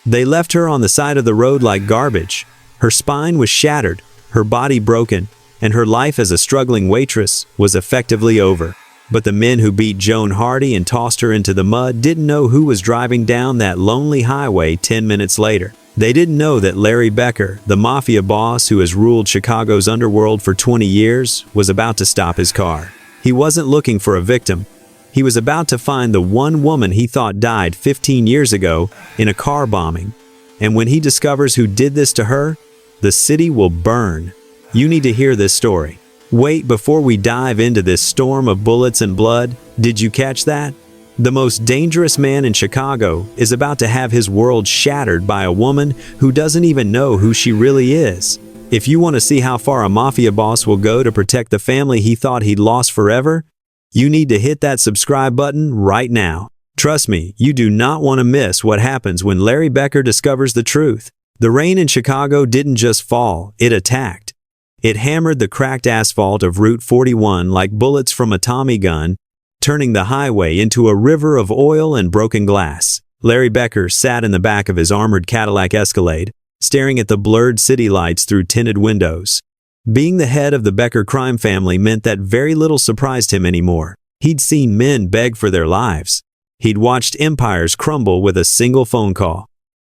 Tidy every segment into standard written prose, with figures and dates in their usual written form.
They left her on the side of the road like garbage. Her spine was shattered, her body broken, and her life as a struggling waitress was effectively over. But the men who beat Joan Hardy and tossed her into the mud didn't know who was driving down that lonely highway 10 minutes later. They didn't know that Larry Becker, the mafia boss who has ruled Chicago's underworld for 20 years, was about to stop his car. He wasn't looking for a victim. He was about to find the one woman he thought died 15 years ago in a car bombing. And when he discovers who did this to her, the city will burn. You need to hear this story. Wait, before we dive into this storm of bullets and blood, did you catch that? The most dangerous man in Chicago is about to have his world shattered by a woman who doesn't even know who she really is. If you want to see how far a mafia boss will go to protect the family he thought he'd lost forever, you need to hit that subscribe button right now. Trust me, you do not want to miss what happens when Larry Becker discovers the truth. The rain in Chicago didn't just fall, it attacked. It hammered the cracked asphalt of Route 41 like bullets from a Tommy gun, turning the highway into a river of oil and broken glass. Larry Becker sat in the back of his armored Cadillac Escalade, staring at the blurred city lights through tinted windows. Being the head of the Becker crime family meant that very little surprised him anymore. He'd seen men beg for their lives. He'd watched empires crumble with a single phone call.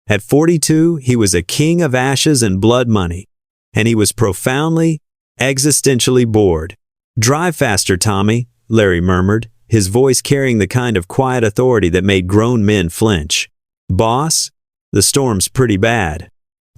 At 42, he was a king of ashes and blood money. And he was profoundly, existentially bored. "Drive faster, Tommy," Larry murmured, his voice carrying the kind of quiet authority that made grown men flinch. "Boss, the storm's pretty bad."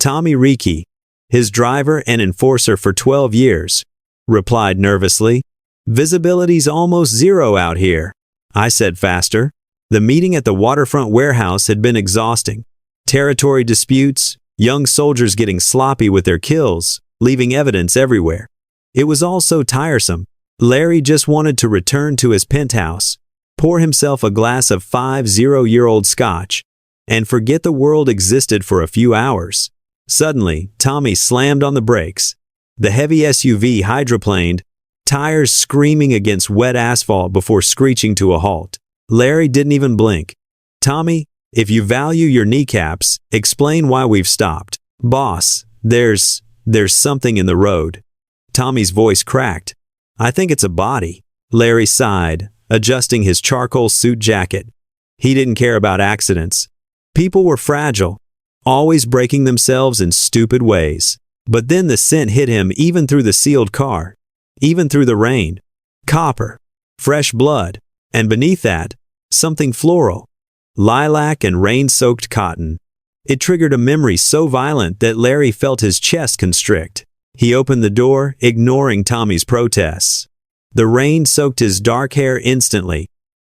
Tommy Reiki, his driver and enforcer for 12 years, replied nervously, "Visibility's almost zero out here." I said faster. The meeting at the waterfront warehouse had been exhausting. Territory disputes, young soldiers getting sloppy with their kills, leaving evidence everywhere. It was all so tiresome. Larry just wanted to return to his penthouse, pour himself a glass of 50-year-old scotch, and forget the world existed for a few hours. Suddenly, Tommy slammed on the brakes. The heavy SUV hydroplaned, tires screaming against wet asphalt before screeching to a halt. Larry didn't even blink. "Tommy, if you value your kneecaps, explain why we've stopped." "Boss, there's something in the road." Tommy's voice cracked. "I think it's a body." Larry sighed, adjusting his charcoal suit jacket. He didn't care about accidents. People were fragile, always breaking themselves in stupid ways. But then the scent hit him even through the sealed car, even through the rain. Copper, fresh blood, and beneath that, something floral. Lilac and rain-soaked cotton. It triggered a memory so violent that Larry felt his chest constrict. He opened the door, ignoring Tommy's protests. The rain soaked his dark hair instantly,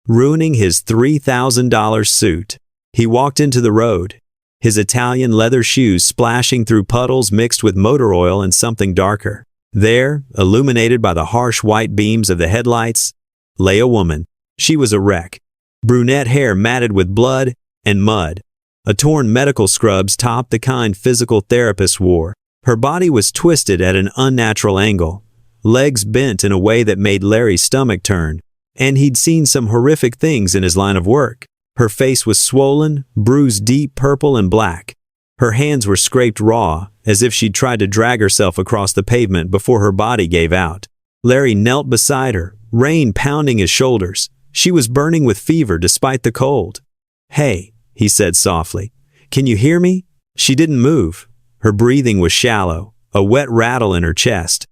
ruining his $3,000 suit. He walked into the road, his Italian leather shoes splashing through puddles mixed with motor oil and something darker. There, illuminated by the harsh white beams of the headlights, lay a woman. She was a wreck. Brunette hair matted with blood and mud. A torn medical scrubs topped the kind physical therapists wore. Her body was twisted at an unnatural angle, legs bent in a way that made Larry's stomach turn, and he'd seen some horrific things in his line of work. Her face was swollen, bruised deep purple and black. Her hands were scraped raw, as if she'd tried to drag herself across the pavement before her body gave out. Larry knelt beside her, rain pounding his shoulders. She was burning with fever despite the cold. "Hey," he said softly, "can you hear me?" She didn't move. Her breathing was shallow, a wet rattle in her chest.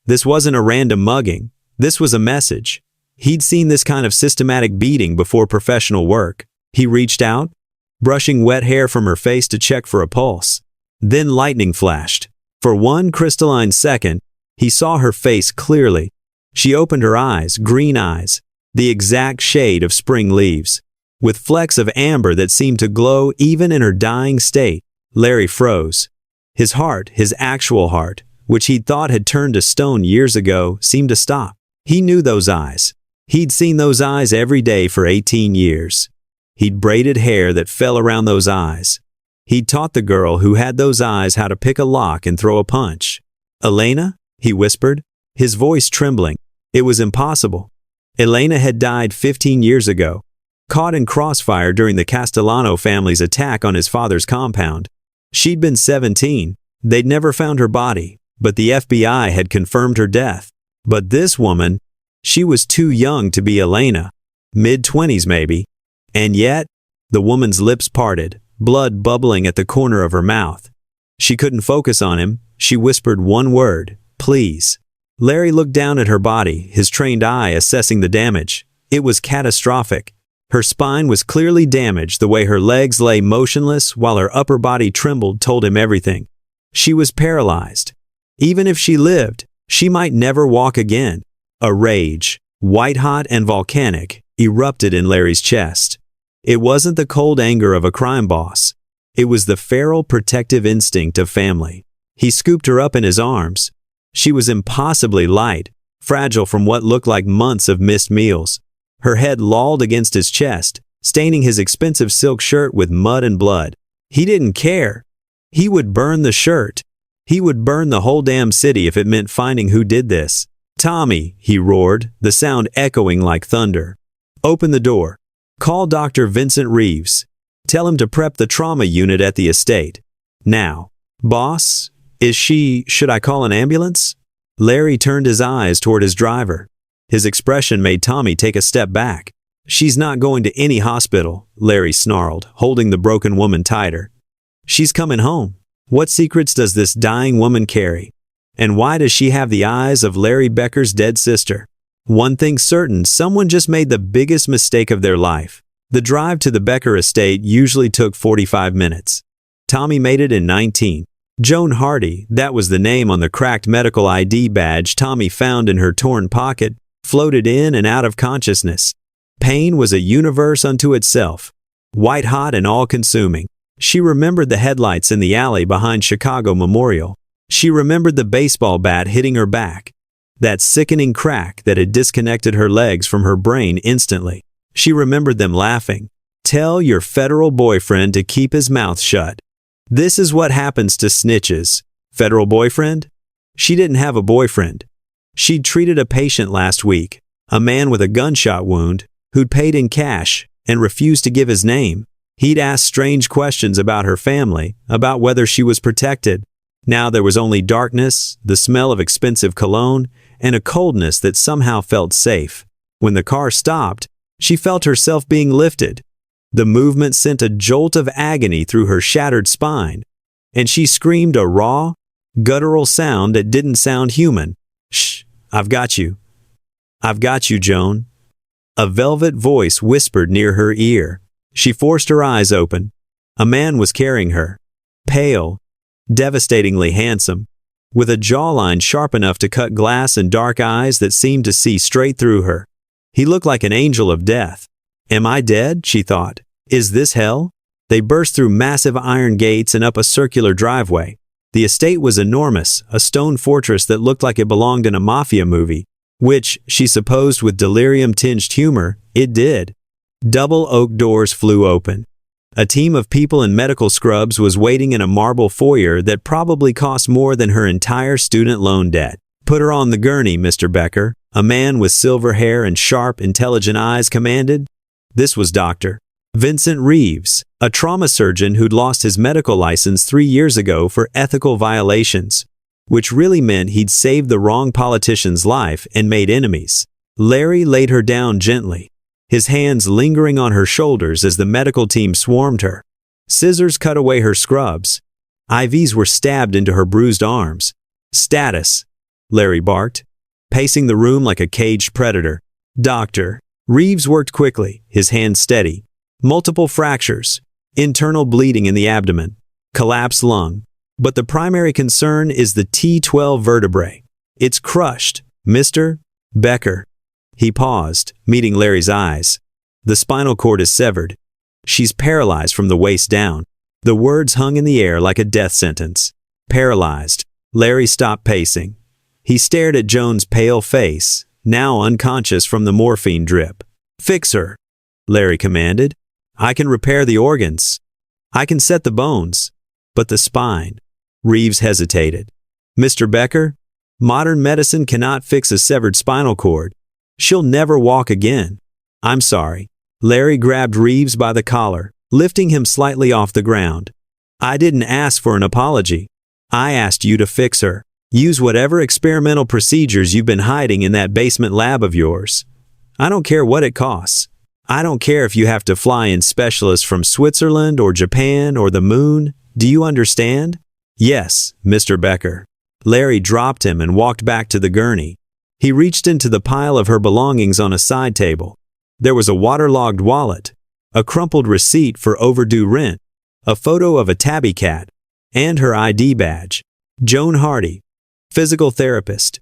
This wasn't a random mugging. This was a message. He'd seen this kind of systematic beating before professional work. He reached out, brushing wet hair from her face to check for a pulse. Then lightning flashed. For one crystalline second, he saw her face clearly. She opened her eyes, green eyes, the exact shade of spring leaves, with flecks of amber that seemed to glow even in her dying state. Larry froze. His heart, his actual heart, which he'd thought had turned to stone years ago, seemed to stop. He knew those eyes. He'd seen those eyes every day for 18 years. He'd braided hair that fell around those eyes. He'd taught the girl who had those eyes how to pick a lock and throw a punch. "Elena?" he whispered, his voice trembling. It was impossible. Elena had died 15 years ago. caught in crossfire during the Castellano family's attack on his father's compound. She'd been 17. They'd never found her body, but the FBI had confirmed her death. But this woman, she was too young to be Elena. Mid-20s maybe. And yet, the woman's lips parted, blood bubbling at the corner of her mouth. She couldn't focus on him. She whispered one word, "Please." Larry looked down at her body, his trained eye assessing the damage. It was catastrophic. Her spine was clearly damaged. The way her legs lay motionless while her upper body trembled told him everything. She was paralyzed. Even if she lived, she might never walk again. A rage, white-hot and volcanic, erupted in Larry's chest. It wasn't the cold anger of a crime boss. It was the feral protective instinct of family. He scooped her up in his arms. She was impossibly light, fragile from what looked like months of missed meals. Her head lolled against his chest, staining his expensive silk shirt with mud and blood. He didn't care. He would burn the shirt. He would burn the whole damn city if it meant finding who did this. "Tommy," he roared, the sound echoing like thunder. "Open the door. Call Dr. Vincent Reeves. Tell him to prep the trauma unit at the estate. Now." "Boss, should I call an ambulance?" Larry turned his eyes toward his driver. His expression made Tommy take a step back. "She's not going to any hospital," Larry snarled, holding the broken woman tighter. "She's coming home. What secrets does this dying woman carry? And why does she have the eyes of Larry Becker's dead sister? One thing's certain, someone just made the biggest mistake of their life." The drive to the Becker estate usually took 45 minutes. Tommy made it in 19. Joan Hardy, that was the name on the cracked medical ID badge Tommy found in her torn pocket, floated in and out of consciousness. Pain was a universe unto itself, white-hot and all-consuming. She remembered the headlights in the alley behind Chicago Memorial. She remembered the baseball bat hitting her back, that sickening crack that had disconnected her legs from her brain instantly. She remembered them laughing. "Tell your federal boyfriend to keep his mouth shut. This is what happens to snitches." Federal boyfriend? She didn't have a boyfriend. She'd treated a patient last week, a man with a gunshot wound, who'd paid in cash and refused to give his name. He'd asked strange questions about her family, about whether she was protected. Now there was only darkness, the smell of expensive cologne, and a coldness that somehow felt safe. When the car stopped, she felt herself being lifted. The movement sent a jolt of agony through her shattered spine, and she screamed a raw, guttural sound that didn't sound human. "Shh, I've got you. I've got you, Joan." A velvet voice whispered near her ear. She forced her eyes open. A man was carrying her. Pale, devastatingly handsome, with a jawline sharp enough to cut glass and dark eyes that seemed to see straight through her. He looked like an angel of death. "Am I dead?" she thought. "Is this hell?" They burst through massive iron gates and up a circular driveway. The estate was enormous, a stone fortress that looked like it belonged in a mafia movie, which, she supposed with delirium-tinged humor, it did. Double oak doors flew open. A team of people in medical scrubs was waiting in a marble foyer that probably cost more than her entire student loan debt. "Put her on the gurney, Mr. Becker," a man with silver hair and sharp, intelligent eyes commanded. This was Dr. Vincent Reeves, a trauma surgeon who'd lost his medical license 3 years ago for ethical violations, which really meant he'd saved the wrong politician's life and made enemies. Larry laid her down gently, his hands lingering on her shoulders as the medical team swarmed her. Scissors cut away her scrubs. IVs were stabbed into her bruised arms. "Status," Larry barked, pacing the room like a caged predator. "Doctor." Reeves worked quickly, his hands steady. "Multiple fractures, internal bleeding in the abdomen, collapsed lung. But the primary concern is the T12 vertebrae. It's crushed, Mr. Becker." He paused, meeting Larry's eyes. "The spinal cord is severed. She's paralyzed from the waist down." The words hung in the air like a death sentence. Paralyzed. Larry stopped pacing. He stared at Joan's pale face, now unconscious from the morphine drip. "Fix her," Larry commanded. "I can repair the organs. I can set the bones. But the spine." Reeves hesitated. "Mr. Becker, modern medicine cannot fix a severed spinal cord. She'll never walk again. I'm sorry." Larry grabbed Reeves by the collar, lifting him slightly off the ground. I didn't ask for an apology. I asked you to fix her. Use whatever experimental procedures you've been hiding in that basement lab of yours. I don't care what it costs. I don't care if you have to fly in specialists from Switzerland or Japan or the moon. Do you understand? Yes, Mr. Becker. Larry dropped him and walked back to the gurney. He reached into the pile of her belongings on a side table. There was a waterlogged wallet, a crumpled receipt for overdue rent, a photo of a tabby cat, and her ID badge. Joan Hardy, physical therapist,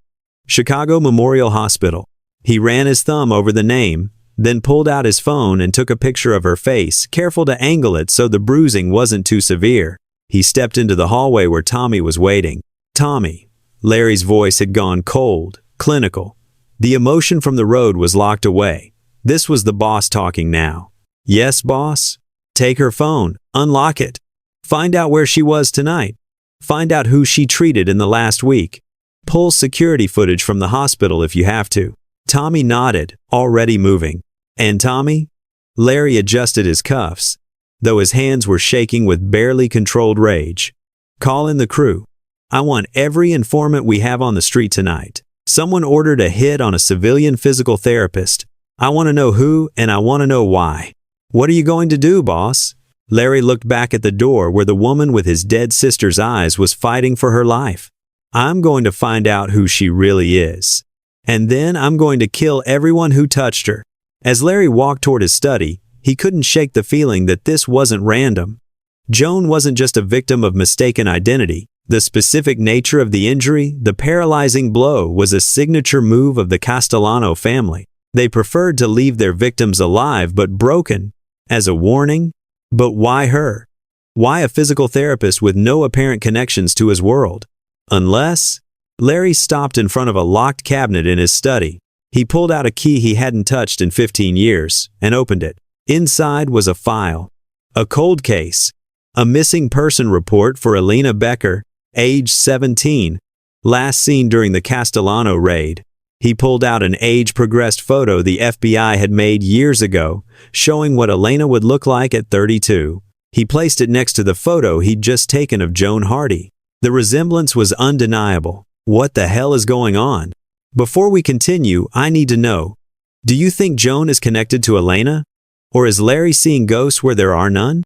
Chicago Memorial Hospital. He ran his thumb over the name, then pulled out his phone and took a picture of her face, careful to angle it so the bruising wasn't too severe. He stepped into the hallway where Tommy was waiting. Tommy. Larry's voice had gone cold, clinical. The emotion from the road was locked away. This was the boss talking now. Yes, boss? Take her phone, unlock it. Find out where she was tonight. Find out who she treated in the last week. Pull security footage from the hospital if you have to. Tommy nodded, already moving. And Tommy? Larry adjusted his cuffs, though his hands were shaking with barely controlled rage. Call in the crew. I want every informant we have on the street tonight. Someone ordered a hit on a civilian physical therapist. I want to know who, and I want to know why. What are you going to do, boss? Larry looked back at the door where the woman with his dead sister's eyes was fighting for her life. I'm going to find out who she really is. And then I'm going to kill everyone who touched her. As Larry walked toward his study, he couldn't shake the feeling that this wasn't random. Joan wasn't just a victim of mistaken identity. The specific nature of the injury, the paralyzing blow, was a signature move of the Castellano family. They preferred to leave their victims alive but broken, as a warning. But why her? Why a physical therapist with no apparent connections to his world? Unless... Larry stopped in front of a locked cabinet in his study. He pulled out a key he hadn't touched in 15 years and opened it. Inside was a file. A cold case. A missing person report for Elena Becker, age 17, last seen during the Castellano raid. He pulled out an age-progressed photo the FBI had made years ago, showing what Elena would look like at 32. He placed it next to the photo he'd just taken of Joan Hardy. The resemblance was undeniable. What the hell is going on? Before we continue, I need to know, do you think Joan is connected to Elena? Or is Larry seeing ghosts where there are none?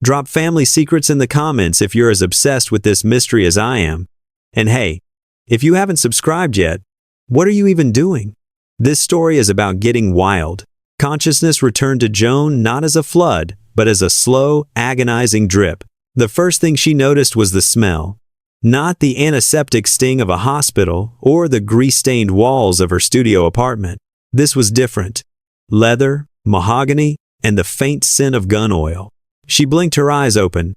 Drop family secrets in the comments if you're as obsessed with this mystery as I am. And hey, if you haven't subscribed yet, what are you even doing? This story is about getting wild. Consciousness returned to Joan not as a flood, but as a slow, agonizing drip. The first thing she noticed was the smell. Not the antiseptic sting of a hospital or the grease-stained walls of her studio apartment. This was different. Leather, mahogany, and the faint scent of gun oil. She blinked her eyes open.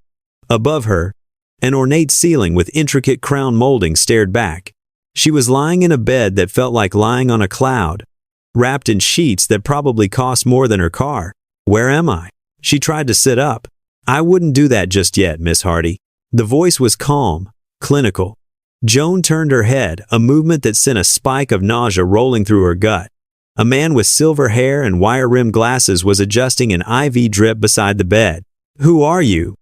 Above her, an ornate ceiling with intricate crown molding stared back. She was lying in a bed that felt like lying on a cloud, wrapped in sheets that probably cost more than her car. Where am I? She tried to sit up. I wouldn't do that just yet, Miss Hardy. The voice was calm, clinical. Joan turned her head, a movement that sent a spike of nausea rolling through her gut. A man with silver hair and wire-rimmed glasses was adjusting an IV drip beside the bed. Who are you?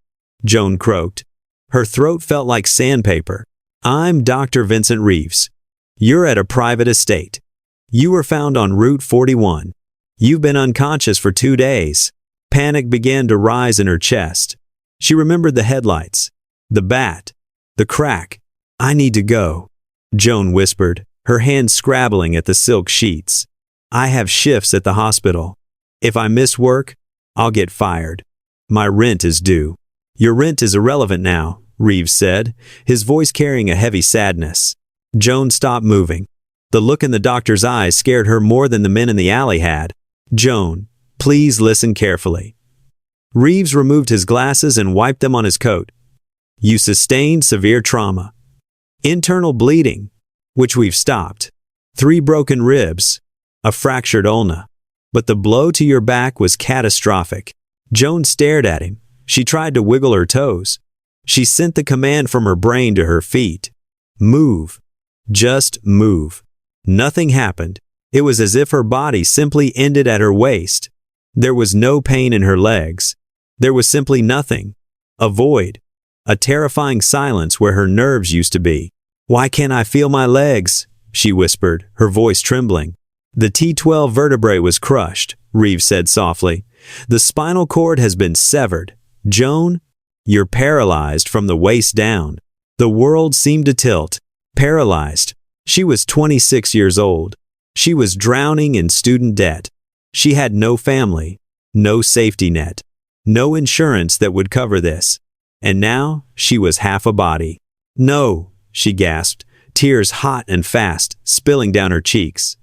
Joan croaked. Her throat felt like sandpaper. I'm Dr. Vincent Reeves. You're at a private estate. You were found on Route 41. You've been unconscious for 2 days. Panic began to rise in her chest. She remembered the headlights, the bat, the crack. I need to go, Joan whispered, her hands scrabbling at the silk sheets. I have shifts at the hospital. If I miss work, I'll get fired. My rent is due. Your rent is irrelevant now, Reeves said, his voice carrying a heavy sadness. Joan stopped moving. The look in the doctor's eyes scared her more than the men in the alley had. Joan, please listen carefully. Reeves removed his glasses and wiped them on his coat. You sustained severe trauma. Internal bleeding, which we've stopped. 3 broken ribs, a fractured ulna. But the blow to your back was catastrophic. Joan stared at him. She tried to wiggle her toes. She sent the command from her brain to her feet. Move. Just move. Nothing happened. It was as if her body simply ended at her waist. There was no pain in her legs. There was simply nothing. A void. A terrifying silence where her nerves used to be. "Why can't I feel my legs?" she whispered, her voice trembling. "The T12 vertebrae was crushed," Reeves said softly. "The spinal cord has been severed. Joan, you're paralyzed from the waist down." The world seemed to tilt. Paralyzed. She was 26 years old. She was drowning in student debt. She had no family, no safety net, no insurance that would cover this. And now she was half a body. "No," she gasped, tears hot and fast, spilling down her cheeks.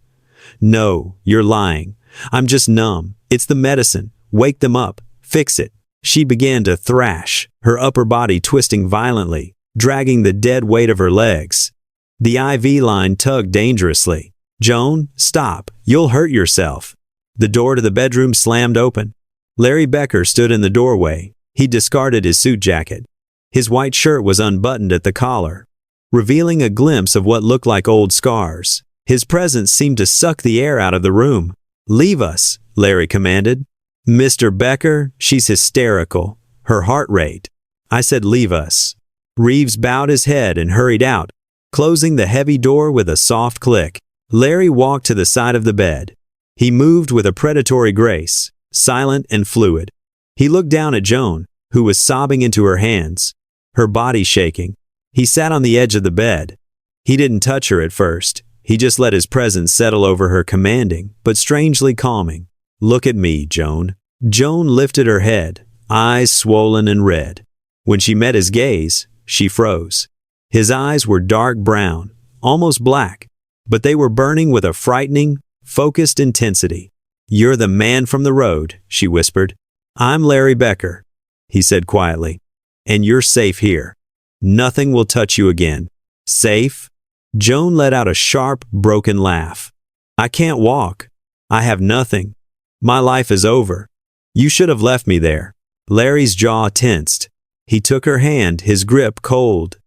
"No, you're lying. I'm just numb. It's the medicine. Wake them up. Fix it." She began to thrash, her upper body twisting violently, dragging the dead weight of her legs. The IV line tugged dangerously. "Joan, stop. You'll hurt yourself." The door to the bedroom slammed open. Larry Becker stood in the doorway. He discarded his suit jacket. His white shirt was unbuttoned at the collar, revealing a glimpse of what looked like old scars. His presence seemed to suck the air out of the room. "Leave us," Larry commanded. "Mr. Becker, she's hysterical. Her heart rate." "I said leave us." Reeves bowed his head and hurried out, closing the heavy door with a soft click. Larry walked to the side of the bed. He moved with a predatory grace, silent and fluid. He looked down at Joan, who was sobbing into her hands, her body shaking. He sat on the edge of the bed. He didn't touch her at first. He just let his presence settle over her, commanding, but strangely calming. "Look at me, Joan." Joan lifted her head, eyes swollen and red. When she met his gaze, she froze. His eyes were dark brown, almost black, but they were burning with a frightening, focused intensity. "You're the man from the road," she whispered. "I'm Larry Becker," he said quietly. "And you're safe here. Nothing will touch you again." "Safe?" Joan let out a sharp, broken laugh. "I can't walk. I have nothing. My life is over. You should have left me there." Larry's jaw tensed. He took her hand, his grip cold,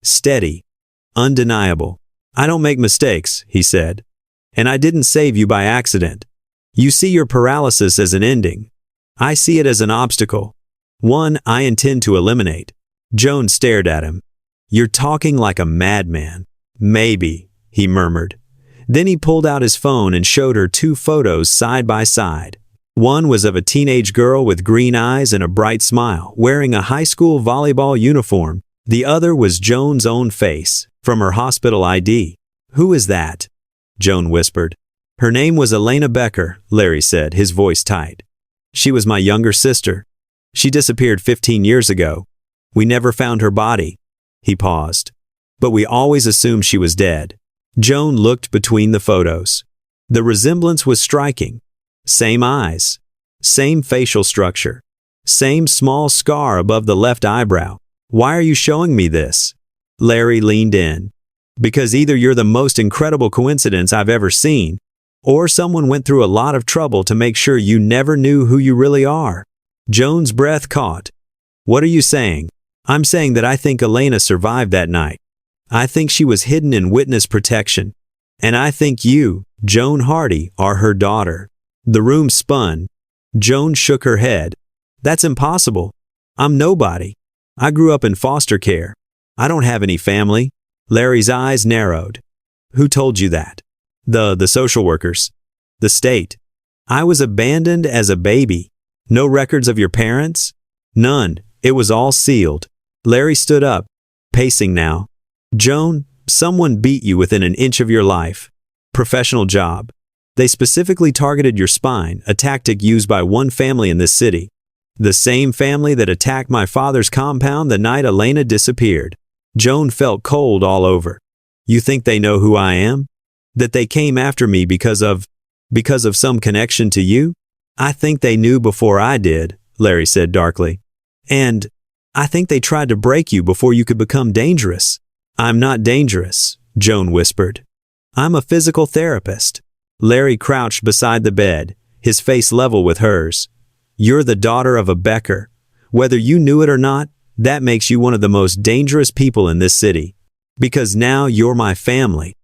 steady, undeniable. "I don't make mistakes," he said. "And I didn't save you by accident. You see your paralysis as an ending. I see it as an obstacle. One I intend to eliminate." Joan stared at him. "You're talking like a madman." "Maybe," he murmured. Then he pulled out his phone and showed her two photos side by side. One was of a teenage girl with green eyes and a bright smile, wearing a high school volleyball uniform. The other was Joan's own face, from her hospital ID. "Who is that?" Joan whispered. "Her name was Elena Becker," Larry said, his voice tight. "She was my younger sister. She disappeared 15 years ago. We never found her body." He paused. "But we always assumed she was dead." Joan looked between the photos. The resemblance was striking. Same eyes, same facial structure, same small scar above the left eyebrow. "Why are you showing me this?" Larry leaned in. "Because either you're the most incredible coincidence I've ever seen, or someone went through a lot of trouble to make sure you never knew who you really are." Joan's breath caught. "What are you saying?" "I'm saying that I think Elena survived that night. I think she was hidden in witness protection. And I think you, Joan Hardy, are her daughter." The room spun. Joan shook her head. "That's impossible. I'm nobody. I grew up in foster care. I don't have any family." Larry's eyes narrowed. "Who told you that?" The social workers. The state. I was abandoned as a baby. "No records of your parents?" "None. It was all sealed." Larry stood up, pacing now. "Joan, someone beat you within an inch of your life. Professional job. They specifically targeted your spine, a tactic used by one family in this city. The same family that attacked my father's compound the night Elena disappeared." Joan felt cold all over. "You think they know who I am? That they came after me because of some connection to you?" "I think they knew before I did," Larry said darkly. "And I think they tried to break you before you could become dangerous." "I'm not dangerous," Joan whispered. "I'm a physical therapist." Larry crouched beside the bed, his face level with hers. "You're the daughter of a Becker. Whether you knew it or not, that makes you one of the most dangerous people in this city. Because now you're my family,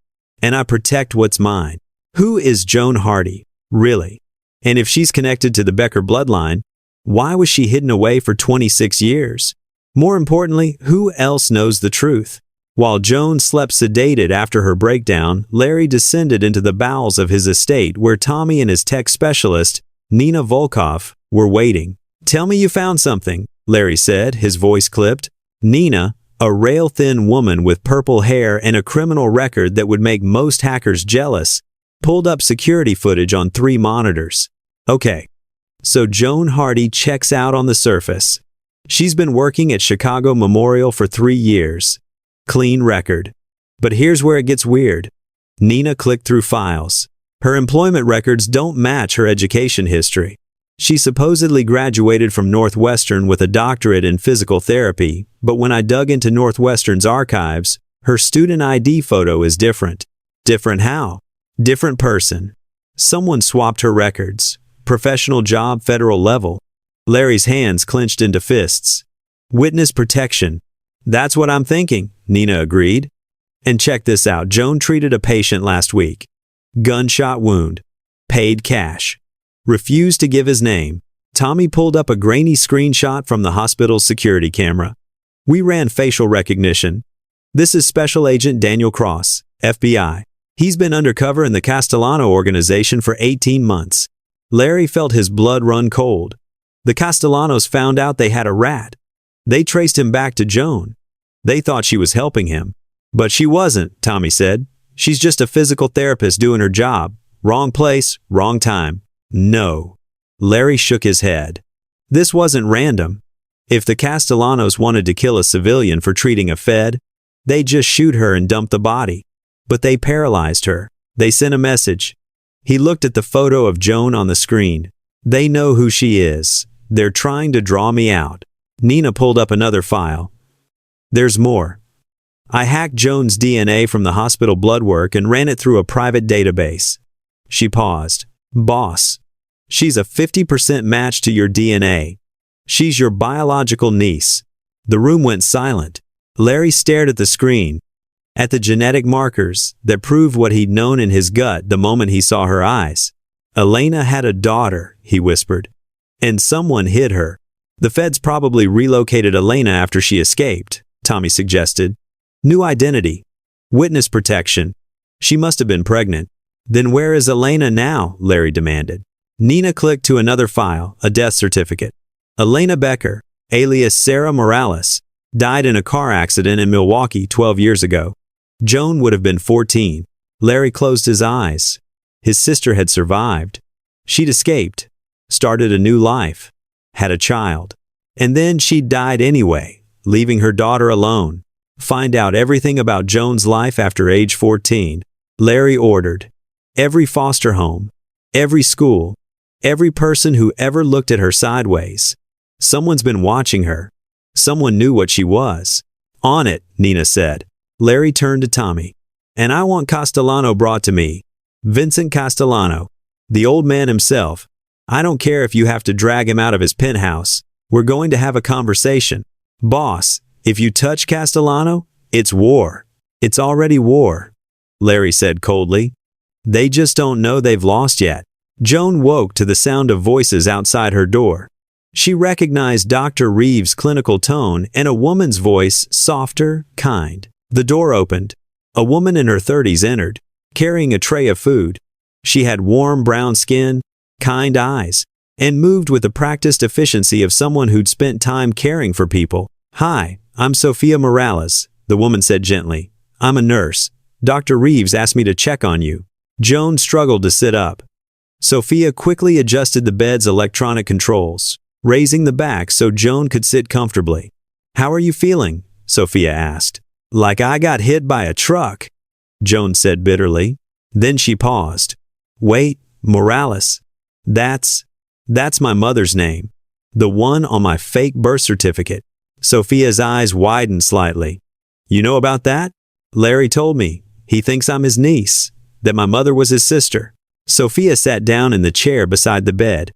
and I protect what's mine." Who is Joan Hardy, really? And if she's connected to the Becker bloodline, why was she hidden away for 26 years? More importantly, who else knows the truth? While Joan slept sedated after her breakdown, Larry descended into the bowels of his estate where Tommy and his tech specialist, Nina Volkov, were waiting. "Tell me you found something," Larry said, his voice clipped. Nina, a rail-thin woman with purple hair and a criminal record that would make most hackers jealous, pulled up security footage on 3 monitors. "Okay, so Joan Hardy checks out on the surface. She's been working at Chicago Memorial for 3 years. Clean record. But here's where it gets weird." Nina clicked through files. Her employment records don't match her education history. She supposedly graduated from Northwestern with a doctorate in physical therapy, but when I dug into Northwestern's archives, her student ID photo is different. Different how? Different person. Someone swapped her records. Professional job, federal level. Larry's hands clenched into fists. "Witness protection." "That's what I'm thinking," Nina agreed. "And check this out. Joan treated a patient last week. Gunshot wound. Paid cash. Refused to give his name." Tommy pulled up a grainy screenshot from the hospital's security camera. "We ran facial recognition. This is Special Agent Daniel Cross, FBI. He's been undercover in the Castellano organization for 18 months. Larry felt his blood run cold. The Castellanos found out they had a rat. They traced him back to Joan. They thought she was helping him. But she wasn't, Tommy said. She's just a physical therapist doing her job. Wrong place, wrong time. No. Larry shook his head. This wasn't random. If the Castellanos wanted to kill a civilian for treating a Fed, they'd just shoot her and dump the body. But they paralyzed her. They sent a message. He looked at the photo of Joan on the screen. They know who she is. They're trying to draw me out. Nina pulled up another file. There's more. I hacked Joan's DNA from the hospital blood work and ran it through a private database. She paused. Boss, she's a 50% match to your DNA. She's your biological niece. The room went silent. Larry stared at the screen, at the genetic markers that proved what he'd known in his gut the moment he saw her eyes. Elena had a daughter, he whispered. And someone hid her. The feds probably relocated Elena after she escaped, Tommy suggested. New identity. Witness protection. She must have been pregnant. Then where is Elena now? Larry demanded. Nina clicked to another file, a death certificate. Elena Becker, alias Sarah Morales, died in a car accident in Milwaukee 12 years ago. Joan would have been 14. Larry closed his eyes. His sister had survived. She'd escaped, started a new life, had a child. And then she died anyway, leaving her daughter alone. Find out everything about Joan's life after age 14. Larry ordered. Every foster home, every school, every person who ever looked at her sideways. Someone's been watching her. Someone knew what she was. On it, Nina said. Larry turned to Tommy. And I want Castellano brought to me. Vincent Castellano, the old man himself. I don't care if you have to drag him out of his penthouse. We're going to have a conversation. Boss, if you touch Castellano, it's war. It's already war, Larry said coldly. They just don't know they've lost yet. Joan woke to the sound of voices outside her door. She recognized Dr. Reeves' clinical tone and a woman's voice, softer, kind. The door opened. A woman in her 30s entered, carrying a tray of food. She had warm brown skin, kind eyes, and moved with the practiced efficiency of someone who'd spent time caring for people. Hi, I'm Sophia Morales, the woman said gently. I'm a nurse. Dr. Reeves asked me to check on you. Joan struggled to sit up. Sophia quickly adjusted the bed's electronic controls, raising the back so Joan could sit comfortably. How are you feeling? Sophia asked. Like I got hit by a truck, Joan said bitterly. Then she paused. Wait, Morales. That's my mother's name. The one on my fake birth certificate. Sophia's eyes widened slightly. You know about that? Larry told me. He thinks I'm his niece, that my mother was his sister. Sophia sat down in the chair beside the bed.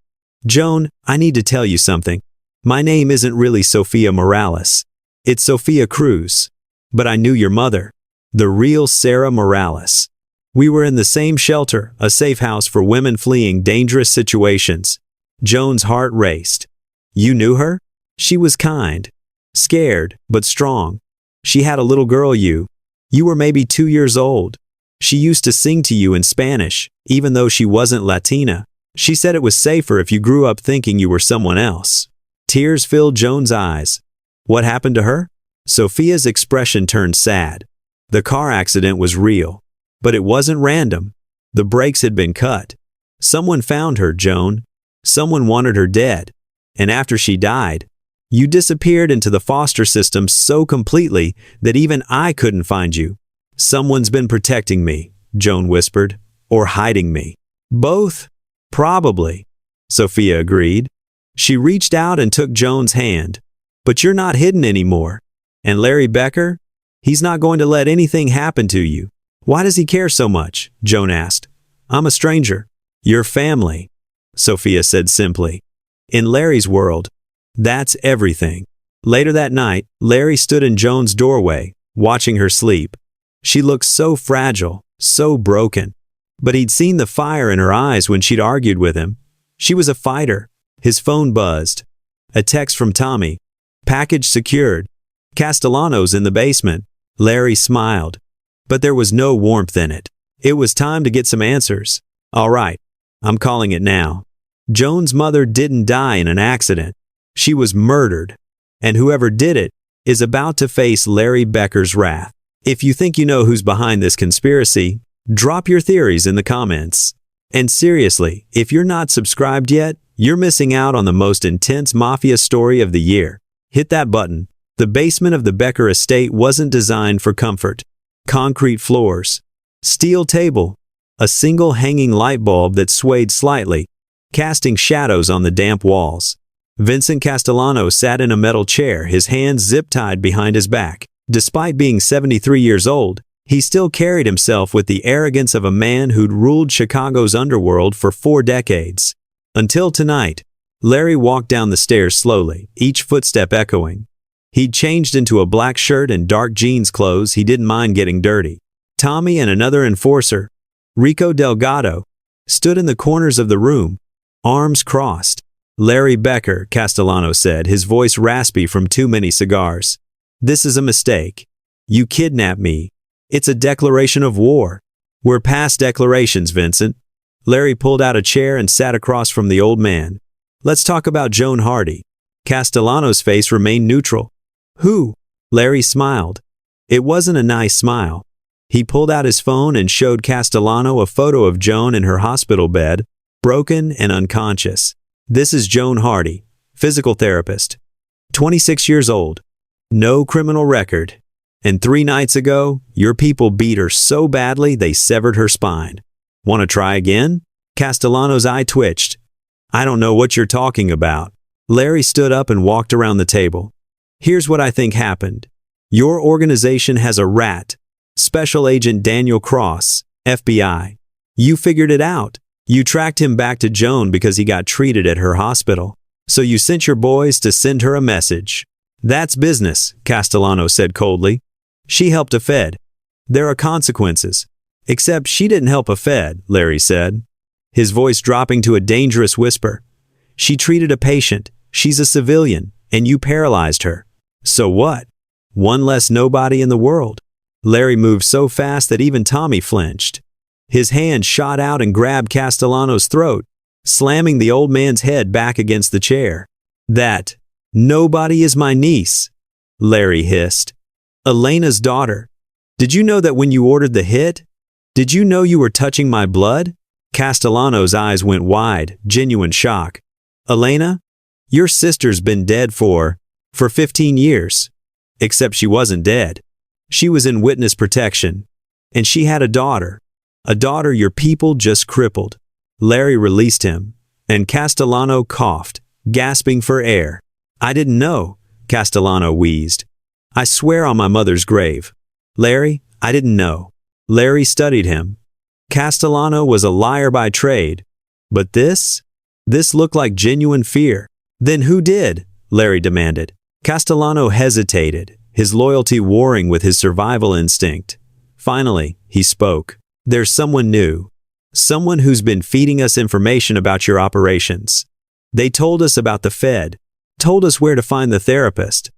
Joan, I need to tell you something. My name isn't really Sophia Morales. It's Sophia Cruz. But I knew your mother, the real Sarah Morales. We were in the same shelter, a safe house for women fleeing dangerous situations. Joan's heart raced. You knew her? She was kind. Scared, but strong. She had a little girl you were maybe 2 years old. She used to sing to you in Spanish, even though she wasn't Latina. She said it was safer if you grew up thinking you were someone else. Tears filled Joan's eyes. What happened to her? Sophia's expression turned sad. The car accident was real. But it wasn't random. The brakes had been cut. Someone found her, Joan. Someone wanted her dead. And after she died, you disappeared into the foster system so completely that even I couldn't find you. Someone's been protecting me, Joan whispered. Or hiding me. Both? Probably. Sophia agreed. She reached out and took Joan's hand. But you're not hidden anymore. And Larry Becker? He's not going to let anything happen to you. Why does he care so much? Joan asked. I'm a stranger. You're family, Sophia said simply. In Larry's world, that's everything. Later that night, Larry stood in Joan's doorway, watching her sleep. She looked so fragile, so broken. But he'd seen the fire in her eyes when she'd argued with him. She was a fighter. His phone buzzed. A text from Tommy. Package secured. Castellano's in the basement. Larry smiled. But there was no warmth in it. It was time to get some answers. All right, I'm calling it now. Joan's mother didn't die in an accident. She was murdered. And whoever did it is about to face Larry Becker's wrath. If you think you know who's behind this conspiracy, drop your theories in the comments. And seriously, if you're not subscribed yet, you're missing out on the most intense mafia story of the year. Hit that button. The basement of the Becker estate wasn't designed for comfort. Concrete floors, steel table, a single hanging light bulb that swayed slightly, casting shadows on the damp walls. Vincent Castellano sat in a metal chair, his hands zip-tied behind his back. Despite being 73 years old, he still carried himself with the arrogance of a man who'd ruled Chicago's underworld for 4 decades. Until tonight, Larry walked down the stairs slowly, each footstep echoing. He'd changed into a black shirt and dark jeans clothes he didn't mind getting dirty. Tommy and another enforcer, Rico Delgado, stood in the corners of the room, arms crossed. Larry Becker, Castellano said, his voice raspy from too many cigars. This is a mistake. You kidnapped me. It's a declaration of war. We're past declarations, Vincent. Larry pulled out a chair and sat across from the old man. Let's talk about Joan Hardy. Castellano's face remained neutral. Who? Larry smiled. It wasn't a nice smile. He pulled out his phone and showed Castellano a photo of Joan in her hospital bed, broken and unconscious. This is Joan Hardy, physical therapist. 26 years old. No criminal record. And 3 nights ago, your people beat her so badly they severed her spine. Want to try again? Castellano's eye twitched. I don't know what you're talking about. Larry stood up and walked around the table. Here's what I think happened. Your organization has a rat. Special Agent Daniel Cross, FBI. You figured it out. You tracked him back to Joan because he got treated at her hospital. So you sent your boys to send her a message. That's business, Castellano said coldly. She helped a Fed. There are consequences. Except she didn't help a Fed, Larry said, his voice dropping to a dangerous whisper. She treated a patient. She's a civilian, and you paralyzed her. So what? One less nobody in the world. Larry moved so fast that even Tommy flinched. His hand shot out and grabbed Castellano's throat, slamming the old man's head back against the chair. That nobody is my niece, Larry hissed. Elena's daughter. Did you know that when you ordered the hit? Did you know you were touching my blood? Castellano's eyes went wide, genuine shock. Elena, your sister's been dead for 15 years. Except she wasn't dead. She was in witness protection. And she had a daughter your people just crippled. Larry released him, and Castellano coughed, gasping for air. I didn't know, Castellano wheezed. I swear on my mother's grave. Larry, I didn't know. Larry studied him. Castellano was a liar by trade. But this looked like genuine fear. Then who did? Larry demanded. Castellano hesitated, his loyalty warring with his survival instinct. Finally, he spoke. There's someone new. Someone who's been feeding us information about your operations. They told us about the Fed, told us where to find the therapist.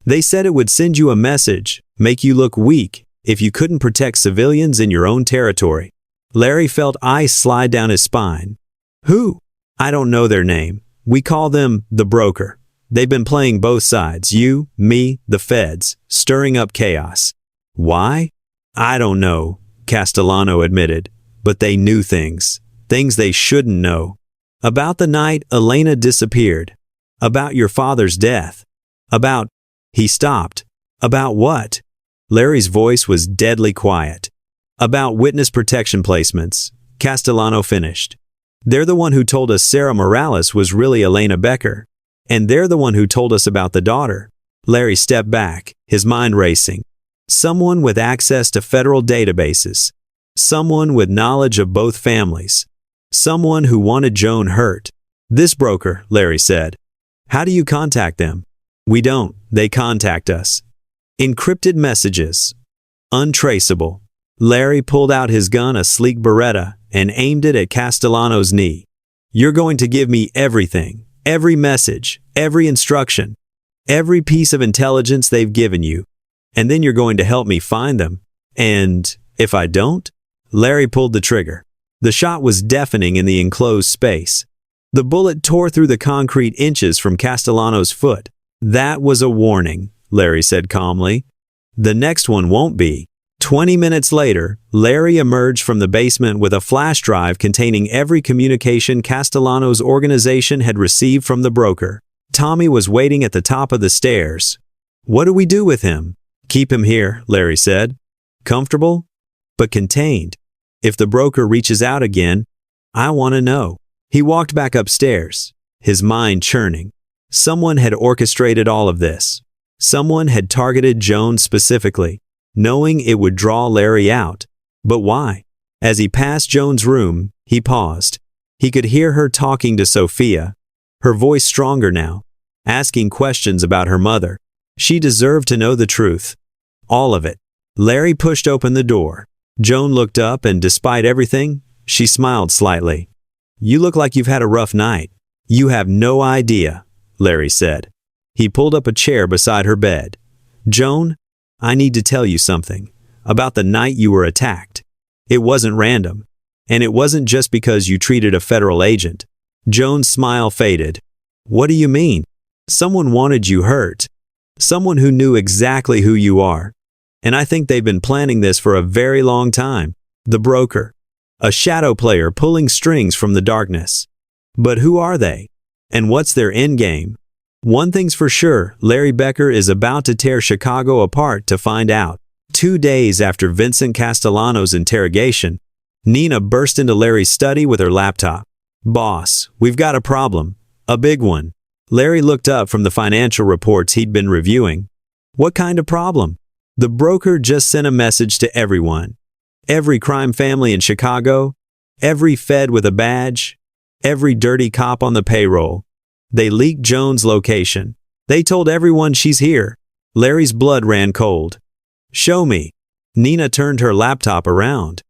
They said it would send you a message, make you look weak, if you couldn't protect civilians in your own territory. Larry felt ice slide down his spine. Who? I don't know their name. We call them the broker. They've been playing both sides, you, me, the feds, stirring up chaos. Why? I don't know, Castellano admitted, but they knew things they shouldn't know. About the night Elena disappeared. About your father's death. About... He stopped. About what? Larry's voice was deadly quiet. About witness protection placements, Castellano finished. They're the one who told us Sarah Morales was really Elena Becker. And they're the one who told us about the daughter. Larry stepped back, his mind racing. Someone with access to federal databases. Someone with knowledge of both families. Someone who wanted Joan hurt. This broker, Larry said. How do you contact them? We don't, they contact us. Encrypted messages. Untraceable. Larry pulled out his gun, a sleek Beretta, and aimed it at Castellano's knee. You're going to give me everything, every message, every instruction, every piece of intelligence they've given you, and then you're going to help me find them. And if I don't? Larry pulled the trigger. The shot was deafening in the enclosed space. The bullet tore through the concrete inches from Castellano's foot. That was a warning, Larry said calmly. The next one won't be. 20 minutes later, Larry emerged from the basement with a flash drive containing every communication Castellano's organization had received from the broker. Tommy was waiting at the top of the stairs. What do we do with him? Keep him here, Larry said. Comfortable, but contained. If the broker reaches out again, I want to know. He walked back upstairs, his mind churning. Someone had orchestrated all of this. Someone had targeted Joan specifically, knowing it would draw Larry out. But why? As he passed Joan's room, he paused. He could hear her talking to Sophia, her voice stronger now, asking questions about her mother. She deserved to know the truth. All of it. Larry pushed open the door. Joan looked up and despite everything, she smiled slightly. You look like you've had a rough night. You have no idea, Larry said. He pulled up a chair beside her bed. Joan, I need to tell you something about the night you were attacked. It wasn't random, and it wasn't just because you treated a federal agent. Joan's smile faded. What do you mean? Someone wanted you hurt. Someone who knew exactly who you are. And I think they've been planning this for a very long time. The broker. A shadow player pulling strings from the darkness. But who are they? And what's their endgame? One thing's for sure, Larry Becker is about to tear Chicago apart to find out. 2 days after Vincent Castellano's interrogation, Nina burst into Larry's study with her laptop. Boss, we've got a problem. A big one. Larry looked up from the financial reports he'd been reviewing. What kind of problem? The broker just sent a message to everyone. Every crime family in Chicago, every Fed with a badge, every dirty cop on the payroll. They leaked Joan's location. They told everyone she's here. Larry's blood ran cold. Show me. Nina turned her laptop around.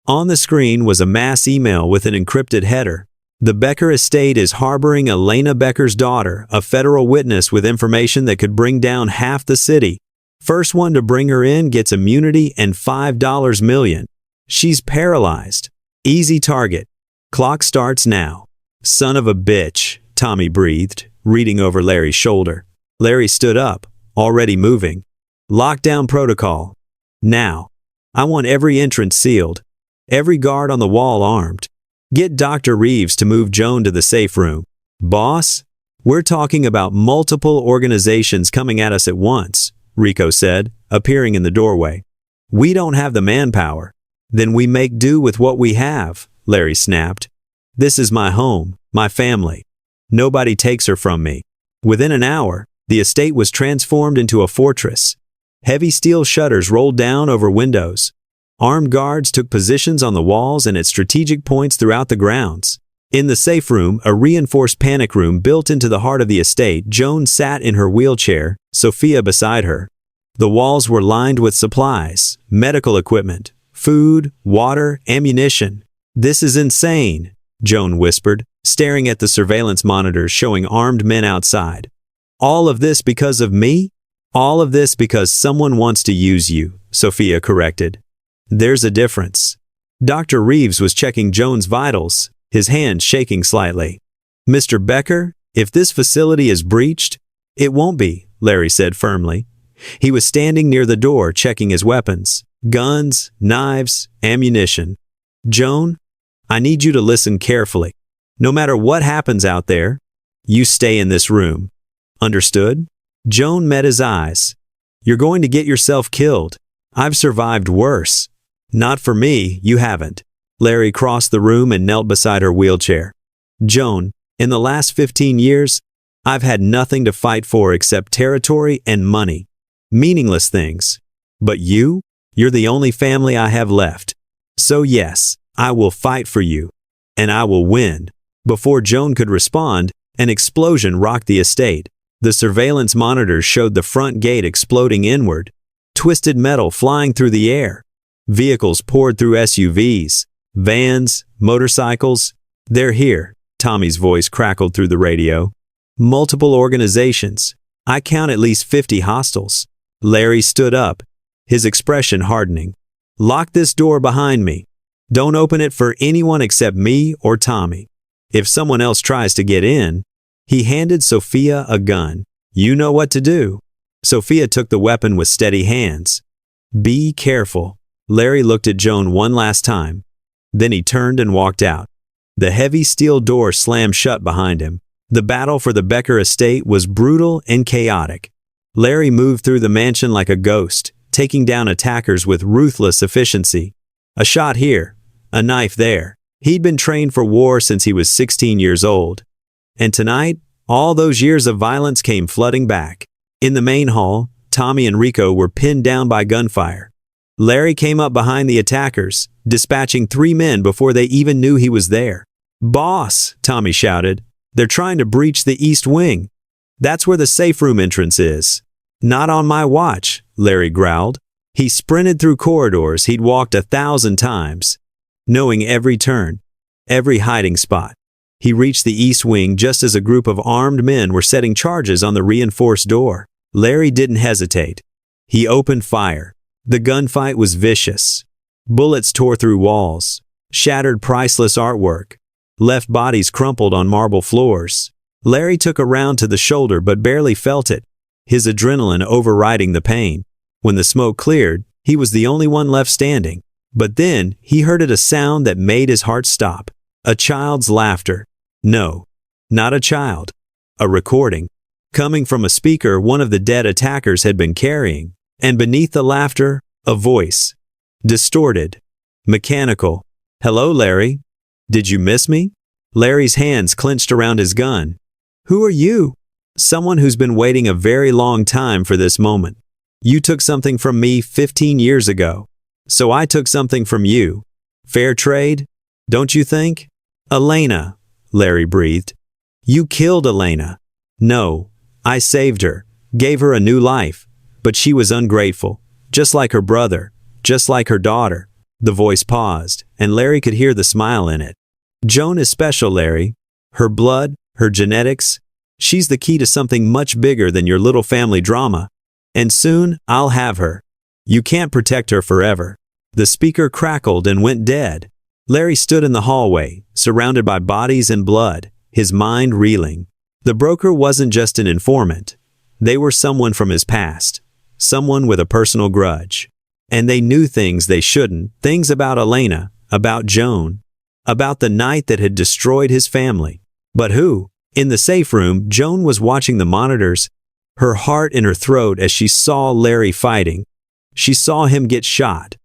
On the screen was a mass email with an encrypted header. The Becker estate is harboring Elena Becker's daughter, a federal witness with information that could bring down half the city. First one to bring her in gets immunity and $5 million. She's paralyzed. Easy target. Clock starts now. Son of a bitch, Tommy breathed, reading over Larry's shoulder. Larry stood up, already moving. Lockdown protocol. Now. I want every entrance sealed. Every guard on the wall armed. Get Dr. Reeves to move Joan to the safe room. Boss? We're talking about multiple organizations coming at us at once, Rico said, appearing in the doorway. We don't have the manpower. Then we make do with what we have, Larry snapped. This is my home, my family. Nobody takes her from me. Within an hour, the estate was transformed into a fortress. Heavy steel shutters rolled down over windows. Armed guards took positions on the walls and at strategic points throughout the grounds. In the safe room, a reinforced panic room built into the heart of the estate, Joan sat in her wheelchair, Sophia beside her. The walls were lined with supplies, medical equipment, Food, water, ammunition. This is insane, Joan whispered, staring at the surveillance monitors showing armed men outside. All of this because of me? All of this because someone wants to use you, Sophia corrected. There's a difference. Dr. Reeves was checking Joan's vitals, his hand shaking slightly. Mr. Becker, if this facility is breached, it won't be, Larry said firmly. He was standing near the door checking his weapons, guns, knives, ammunition. Joan, I need you to listen carefully. No matter what happens out there, you stay in this room. Understood? Joan met his eyes. You're going to get yourself killed. I've survived worse. Not for me, you haven't. Larry crossed the room and knelt beside her wheelchair. Joan, in the last 15 years, I've had nothing to fight for except territory and money. Meaningless things. But you're the only family I have left. So yes, I will fight for you. And I will win. Before Joan could respond, an explosion rocked the estate. The surveillance monitors showed the front gate exploding inward. Twisted metal flying through the air. Vehicles poured through SUVs, vans, motorcycles. They're here, Tommy's voice crackled through the radio. Multiple organizations. I count at least 50 hostiles. Larry stood up, his expression hardening. Lock this door behind me. Don't open it for anyone except me or Tommy. If someone else tries to get in, he handed Sophia a gun. You know what to do. Sophia took the weapon with steady hands. Be careful. Larry looked at Joan one last time. Then he turned and walked out. The heavy steel door slammed shut behind him. The battle for the Becker estate was brutal and chaotic. Larry moved through the mansion like a ghost, taking down attackers with ruthless efficiency. A shot here, a knife there. He'd been trained for war since he was 16 years old. And tonight, all those years of violence came flooding back. In the main hall, Tommy and Rico were pinned down by gunfire. Larry came up behind the attackers, dispatching 3 men before they even knew he was there. Boss, Tommy shouted, they're trying to breach the east wing. That's where the safe room entrance is. Not on my watch, Larry growled. He sprinted through corridors he'd walked 1,000 times, knowing every turn, every hiding spot. He reached the east wing just as a group of armed men were setting charges on the reinforced door. Larry didn't hesitate. He opened fire. The gunfight was vicious. Bullets tore through walls, shattered priceless artwork, left bodies crumpled on marble floors. Larry took a round to the shoulder but barely felt it, his adrenaline overriding the pain. When the smoke cleared, he was the only one left standing. But then he heard a sound that made his heart stop. A child's laughter. No, not a child. A recording. Coming from a speaker one of the dead attackers had been carrying. And beneath the laughter, a voice. Distorted. Mechanical. Hello, Larry. Did you miss me? Larry's hands clenched around his gun. Who are you? Someone who's been waiting a very long time for this moment. You took something from me 15 years ago. So I took something from you. Fair trade? Don't you think? Elena, Larry breathed. You killed Elena. No, I saved her, gave her a new life. But she was ungrateful, just like her brother, just like her daughter. The voice paused, and Larry could hear the smile in it. Joan is special, Larry. Her blood, her genetics. She's the key to something much bigger than your little family drama. And soon, I'll have her. You can't protect her forever. The speaker crackled and went dead. Larry stood in the hallway, surrounded by bodies and blood, his mind reeling. The broker wasn't just an informant. They were someone from his past. Someone with a personal grudge. And they knew things they shouldn't, things about Elena, about Joan, about the night that had destroyed his family. But who? In the safe room, Joan was watching the monitors, her heart in her throat as she saw Larry fighting. She saw him get shot,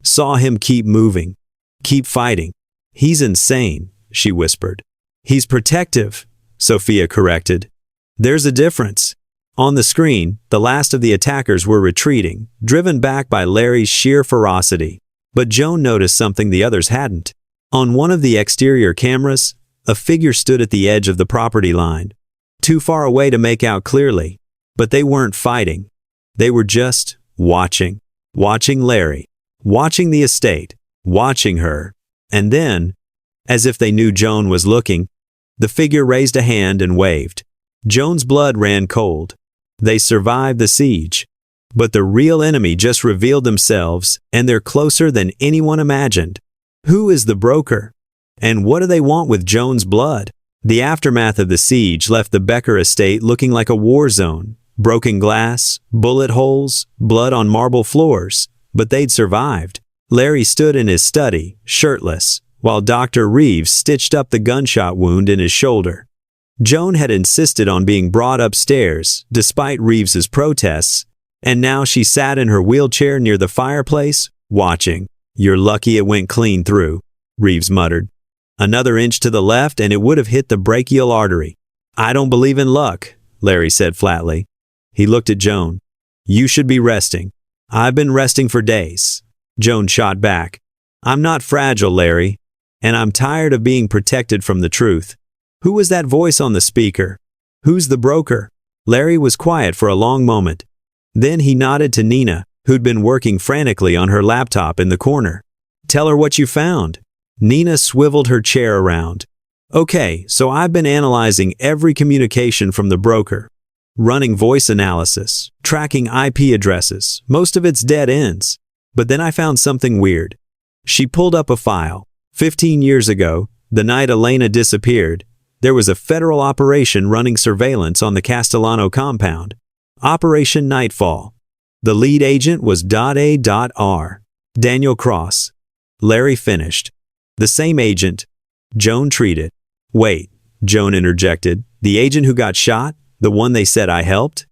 saw him keep moving, keep fighting. He's insane, she whispered. He's protective, Sophia corrected. There's a difference. On the screen, the last of the attackers were retreating, driven back by Larry's sheer ferocity. But Joan noticed something the others hadn't. On one of the exterior cameras, a figure stood at the edge of the property line, too far away to make out clearly. But they weren't fighting. They were just watching Larry. watching the estate, watching her. And then, as if they knew Joan was looking, the figure raised a hand and waved. Joan's blood ran cold. They survived the siege. But the real enemy just revealed themselves, and they're closer than anyone imagined. Who is the broker? And what do they want with Joan's blood? The aftermath of the siege left the Becker estate looking like a war zone. Broken glass, bullet holes, blood on marble floors. But they'd survived. Larry stood in his study, shirtless, while Dr. Reeves stitched up the gunshot wound in his shoulder. Joan had insisted on being brought upstairs, despite Reeves's protests, and now she sat in her wheelchair near the fireplace, watching. "You're lucky it went clean through," Reeves muttered. "Another inch to the left and it would have hit the brachial artery." "I don't believe in luck," Larry said flatly. He looked at Joan. "You should be resting." "I've been resting for days," Joan shot back. "I'm not fragile, Larry, and I'm tired of being protected from the truth." Who was that voice on the speaker? Who's the broker? Larry was quiet for a long moment. Then he nodded to Nina, who'd been working frantically on her laptop in the corner. "Tell her what you found." Nina swiveled her chair around. "Okay, so I've been analyzing every communication from the broker. Running voice analysis, tracking IP addresses, most of it's dead ends. But then I found something weird." She pulled up a file. 15 years ago, the night Elena disappeared, there was a federal operation running surveillance on the Castellano compound. Operation Nightfall. The lead agent was .A.R. Daniel Cross. Larry finished. "The same agent." Joan treated. "Wait," Joan interjected. "The agent who got shot? The one they said I helped?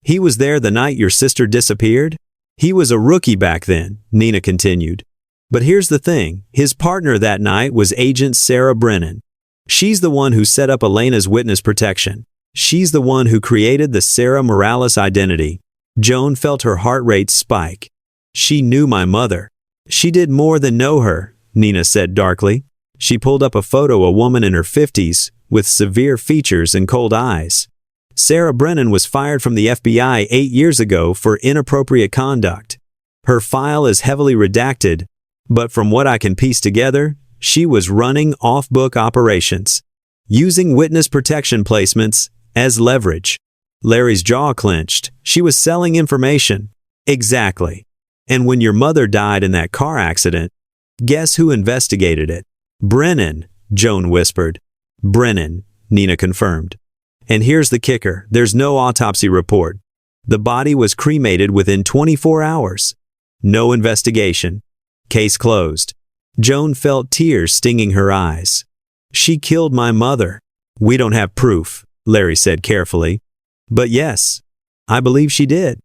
He was there the night your sister disappeared?" "He was a rookie back then," Nina continued. "But here's the thing, his partner that night was Agent Sarah Brennan. She's the one who set up Elena's witness protection. She's the one who created the Sarah Morales identity." Joan felt her heart rate spike. "She knew my mother." "She did more than know her," Nina said darkly. She pulled up a photo, a woman in her 50s, with severe features and cold eyes. "Sarah Brennan was fired from the FBI 8 years ago for inappropriate conduct. Her file is heavily redacted, but from what I can piece together, she was running off-book operations, using witness protection placements as leverage." Larry's jaw clenched. "She was selling information." "Exactly. And when your mother died in that car accident, guess who investigated it?" "Brennan," Joan whispered. "Brennan," Nina confirmed. "And here's the kicker, there's no autopsy report. The body was cremated within 24 hours. No investigation. Case closed." Joan felt tears stinging her eyes. "She killed my mother." "We don't have proof," Larry said carefully. "But yes, I believe she did.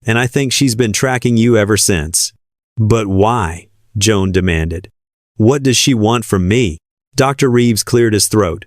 And I think she's been tracking you ever since." "But why?" Joan demanded. "What does she want from me?" Dr. Reeves cleared his throat.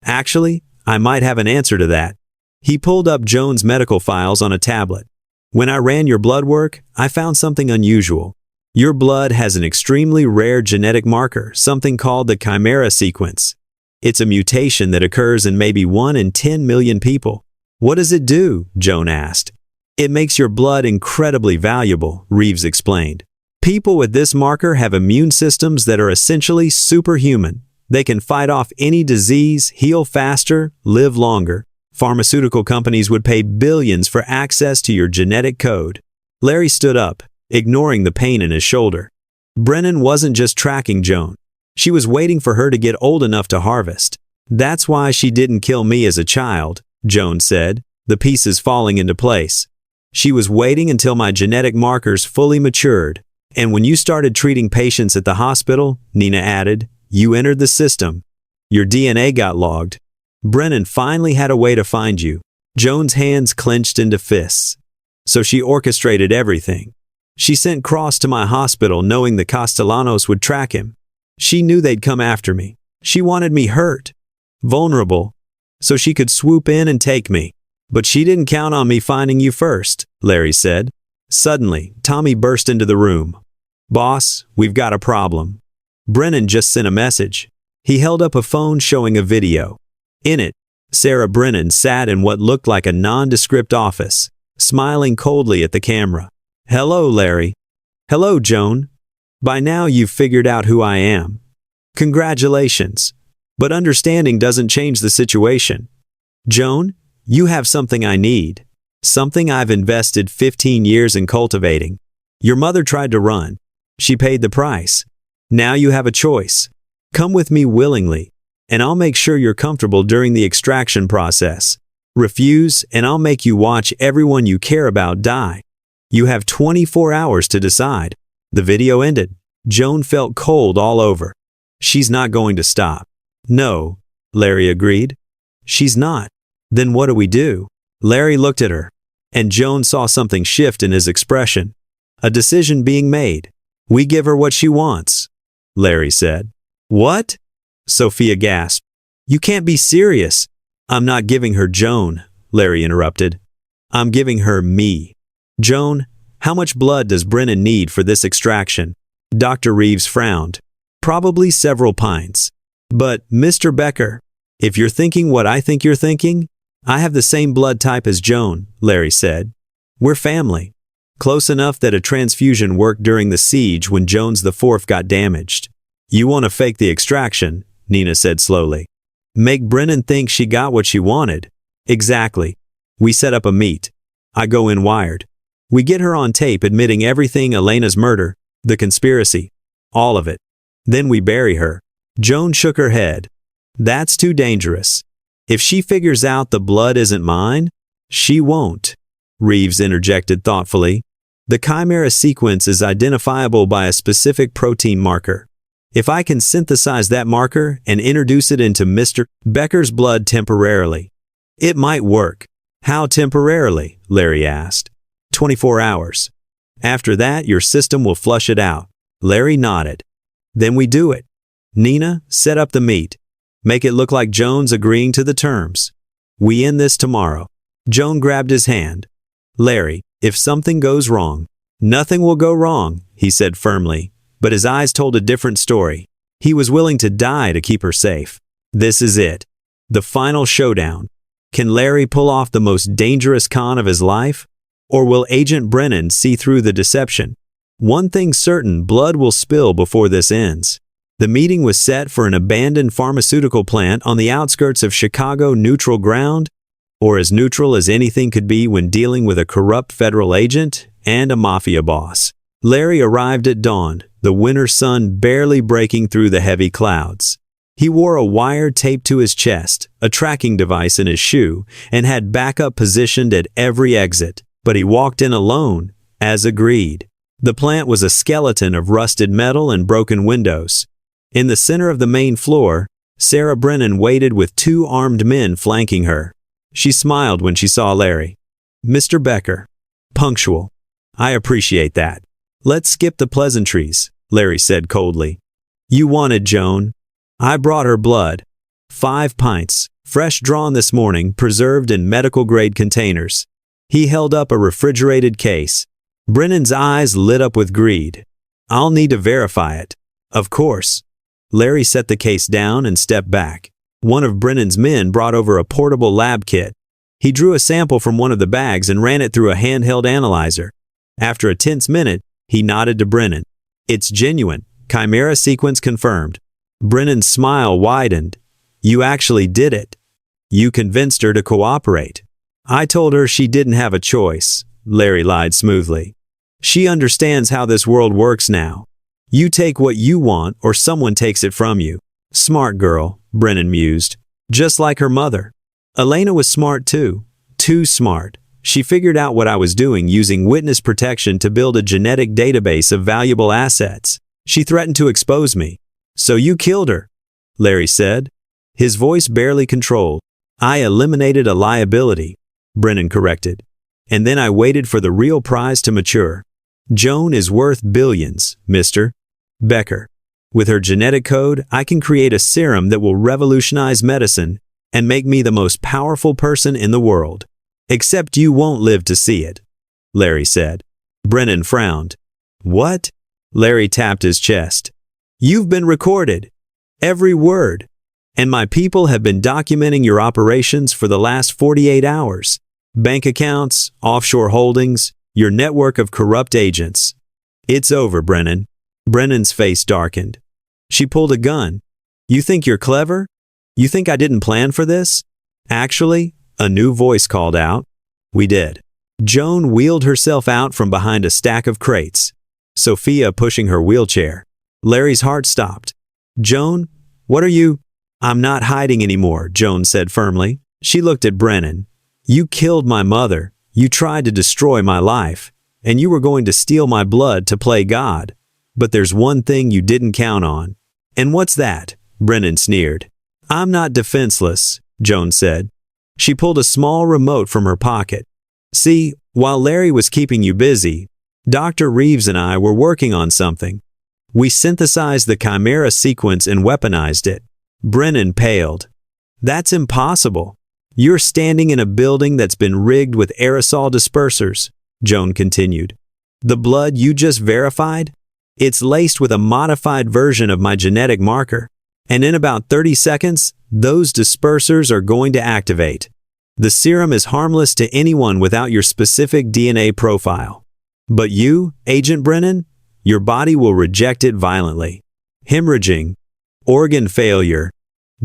"Actually, I might have an answer to that." He pulled up Joan's medical files on a tablet. "When I ran your blood work, I found something unusual. Your blood has an extremely rare genetic marker, something called the chimera sequence. It's a mutation that occurs in maybe 1 in 10 million people." "What does it do?" Joan asked. "It makes your blood incredibly valuable," Reeves explained. "People with this marker have immune systems that are essentially superhuman. They can fight off any disease, heal faster, live longer. Pharmaceutical companies would pay billions for access to your genetic code." Larry stood up, ignoring the pain in his shoulder. Brennan wasn't just tracking Joan. She was waiting for her to get old enough to harvest. "That's why she didn't kill me as a child," Joan said, the pieces falling into place. "She was waiting until my genetic markers fully matured. And when you started treating patients at the hospital," Nina added, "you entered the system. Your DNA got logged. Brennan finally had a way to find you." Joan's hands clenched into fists. "So she orchestrated everything. She sent Cross to my hospital knowing the Castellanos would track him. She knew they'd come after me. She wanted me hurt, vulnerable, so she could swoop in and take me. But she didn't count on me finding you first," Larry said. Suddenly, Tommy burst into the room. "Boss, we've got a problem. Brennan just sent a message." He held up a phone showing a video. In it, Sarah Brennan sat in what looked like a nondescript office, smiling coldly at the camera. "Hello, Larry." "Hello, Joan." By now you've figured out who I am. Congratulations. But understanding doesn't change the situation. Joan, you have something I need. Something I've invested 15 years in cultivating. Your mother tried to run. She paid the price. Now you have a choice. Come with me willingly, and I'll make sure you're comfortable during the extraction process. Refuse, and I'll make you watch everyone you care about die. You have 24 hours to decide. The video ended. Joan felt cold all over. She's not going to stop. No, Larry agreed. She's not. Then what do we do? Larry looked at her, and Joan saw something shift in his expression. A decision being made. We give her what she wants, Larry said. What? Sophia gasped. You can't be serious. I'm not giving her Joan, Larry interrupted. I'm giving her me. Joan, how much blood does Brennan need for this extraction? Dr. Reeves frowned. Probably several pints. But, Mr. Becker, if you're thinking what I think you're thinking, I have the same blood type as Joan, Larry said. We're family. Close enough that a transfusion worked during the siege when Jones IV got damaged. You want to fake the extraction, Nina said slowly. Make Brennan think she got what she wanted. Exactly. We set up a meet. I go in wired. We get her on tape admitting everything: Elena's murder, the conspiracy, all of it. Then we bury her. Joan shook her head. That's too dangerous. If she figures out the blood isn't mine, she won't. Reeves interjected thoughtfully. The chimera sequence is identifiable by a specific protein marker. If I can synthesize that marker and introduce it into Mr. Becker's blood temporarily, it might work. How temporarily? Larry asked. 24 hours. After that, your system will flush it out. Larry nodded. Then we do it. Nina, set up the meet. Make it look like Joan's agreeing to the terms. We end this tomorrow. Joan grabbed his hand. Larry, if something goes wrong, nothing will go wrong, he said firmly, but his eyes told a different story. He was willing to die to keep her safe. This is it. The final showdown. Can Larry pull off the most dangerous con of his life? Or will Agent Brennan see through the deception? One thing's certain, blood will spill before this ends. The meeting was set for an abandoned pharmaceutical plant on the outskirts of Chicago, neutral ground, or as neutral as anything could be when dealing with a corrupt federal agent and a mafia boss. Larry arrived at dawn, the winter sun barely breaking through the heavy clouds. He wore a wire taped to his chest, a tracking device in his shoe, and had backup positioned at every exit, but he walked in alone, as agreed. The plant was a skeleton of rusted metal and broken windows. In the center of the main floor, Sarah Brennan waited with 2 armed men flanking her. She smiled when she saw Larry. Mr. Becker. Punctual. I appreciate that. Let's skip the pleasantries, Larry said coldly. You wanted Joan. I brought her blood. 5 pints, fresh drawn this morning, preserved in medical-grade containers. He held up a refrigerated case. Brennan's eyes lit up with greed. I'll need to verify it. Of course. Larry set the case down and stepped back. One of Brennan's men brought over a portable lab kit. He drew a sample from one of the bags and ran it through a handheld analyzer. After a tense minute, he nodded to Brennan. It's genuine. Chimera sequence confirmed. Brennan's smile widened. You actually did it. You convinced her to cooperate. I told her she didn't have a choice, Larry lied smoothly. She understands how this world works now. You take what you want or someone takes it from you. Smart girl, Brennan mused. Just like her mother. Elena was smart too. Too smart. She figured out what I was doing using witness protection to build a genetic database of valuable assets. She threatened to expose me. So you killed her, Larry said. His voice barely controlled. I eliminated a liability, Brennan corrected. And then I waited for the real prize to mature. Joan is worth billions, Mr. Becker. With her genetic code, I can create a serum that will revolutionize medicine and make me the most powerful person in the world. Except you won't live to see it, Larry said. Brennan frowned. What? Larry tapped his chest. You've been recorded. Every word. And my people have been documenting your operations for the last 48 hours. Bank accounts, offshore holdings, your network of corrupt agents. It's over, Brennan. Brennan's face darkened. She pulled a gun. You think you're clever? You think I didn't plan for this? Actually, a new voice called out. We did. Joan wheeled herself out from behind a stack of crates, Sophia pushing her wheelchair. Larry's heart stopped. Joan, what are you? I'm not hiding anymore, Joan said firmly. She looked at Brennan. You killed my mother. You tried to destroy my life. And you were going to steal my blood to play God. But there's one thing you didn't count on. And what's that? Brennan sneered. I'm not defenseless, Joan said. She pulled a small remote from her pocket. See, while Larry was keeping you busy, Dr. Reeves and I were working on something. We synthesized the Chimera sequence and weaponized it. Brennan paled. That's impossible. You're standing in a building that's been rigged with aerosol dispersers, Joan continued. The blood you just verified? It's laced with a modified version of my genetic marker. And in about 30 seconds, those dispersers are going to activate. The serum is harmless to anyone without your specific DNA profile. But you, Agent Brennan, your body will reject it violently. Hemorrhaging, organ failure,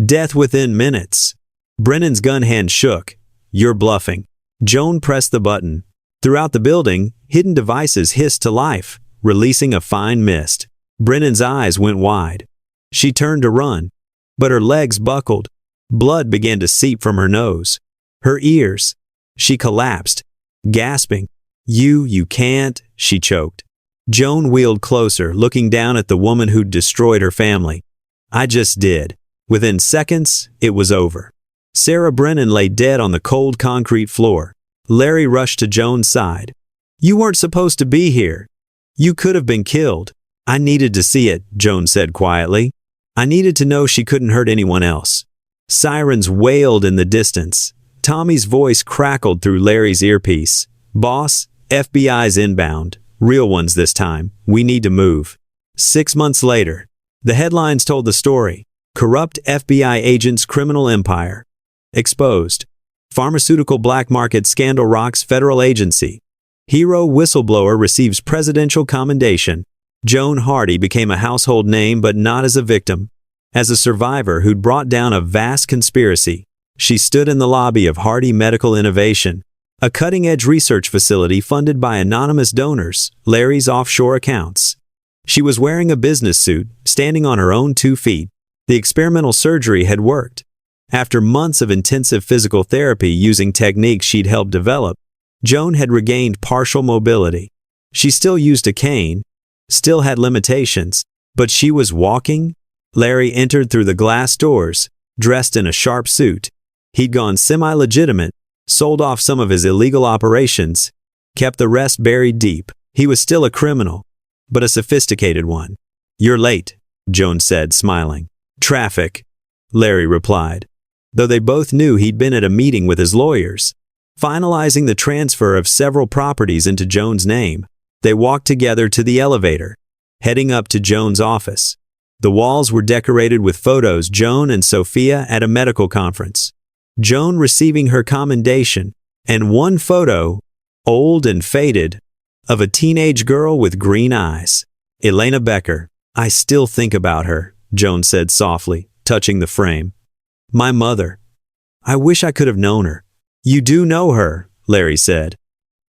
death within minutes. Brennan's gun hand shook. You're bluffing. Joan pressed the button. Throughout the building, hidden devices hissed to life, releasing a fine mist. Brennan's eyes went wide. She turned to run, but her legs buckled. Blood began to seep from her nose. Her ears. She collapsed, gasping. You can't, she choked. Joan wheeled closer, looking down at the woman who'd destroyed her family. I just did. Within seconds, it was over. Sarah Brennan lay dead on the cold concrete floor. Larry rushed to Joan's side. You weren't supposed to be here. You could have been killed. I needed to see it, Joan said quietly. I needed to know she couldn't hurt anyone else. Sirens wailed in the distance. Tommy's voice crackled through Larry's earpiece. Boss, FBI's inbound. Real ones this time. We need to move. 6 months later, the headlines told the story. Corrupt FBI agents' criminal empire. Exposed. Pharmaceutical black market scandal rocks federal agency. Hero whistleblower receives presidential commendation. Joan Hardy became a household name, but not as a victim. As a survivor who'd brought down a vast conspiracy. She stood in the lobby of Hardy Medical Innovation, a cutting-edge research facility funded by anonymous donors, Larry's offshore accounts. She was wearing a business suit, standing on her own 2 feet. The experimental surgery had worked. After months of intensive physical therapy using techniques she'd helped develop, Joan had regained partial mobility. She still used a cane, still had limitations, but she was walking. Larry entered through the glass doors, dressed in a sharp suit. He'd gone semi-legitimate, sold off some of his illegal operations, kept the rest buried deep. He was still a criminal, but a sophisticated one. You're late, Joan said, smiling. Traffic, Larry replied, though they both knew he'd been at a meeting with his lawyers, finalizing the transfer of several properties into Joan's name. They walked together to the elevator, heading up to Joan's office. The walls were decorated with photos Joan and Sophia at a medical conference. Joan receiving her commendation, and one photo, old and faded, of a teenage girl with green eyes. Elena Becker. I still think about her, Joan said softly, touching the frame. My mother. I wish I could have known her. You do know her, Larry said.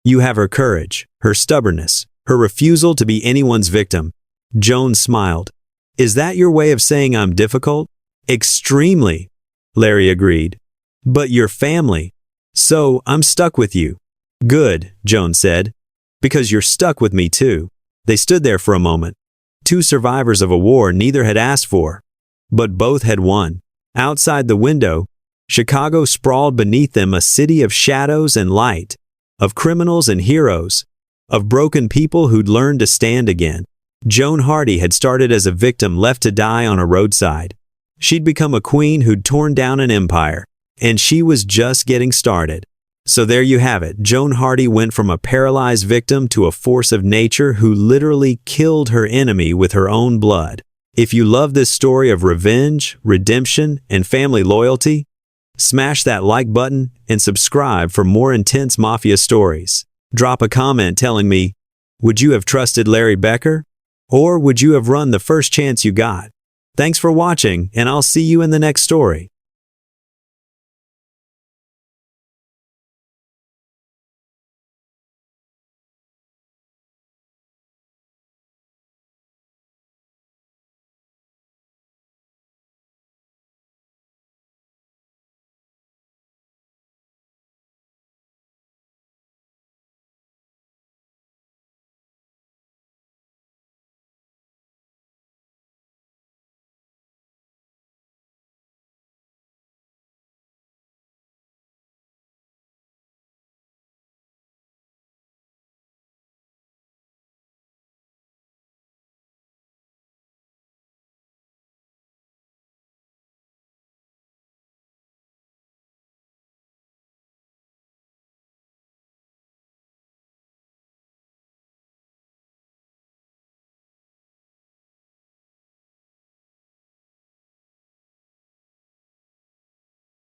You have her courage, her stubbornness, her refusal to be anyone's victim. Joan smiled. Is that your way of saying I'm difficult? Extremely, Larry agreed. But your family. So, I'm stuck with you. Good, Joan said. Because you're stuck with me too. They stood there for a moment. 2 survivors of a war neither had asked for. But both had won. Outside the window, Chicago sprawled beneath them, a city of shadows and light, of criminals and heroes, of broken people who'd learned to stand again. Joan Hardy had started as a victim left to die on a roadside. She'd become a queen who'd torn down an empire. And she was just getting started. So there you have it. Joan Hardy went from a paralyzed victim to a force of nature who literally killed her enemy with her own blood. If you love this story of revenge, redemption, and family loyalty, smash that like button and subscribe for more intense mafia stories. Drop a comment telling me, would you have trusted Larry Becker? Or would you have run the first chance you got? Thanks for watching, and I'll see you in the next story.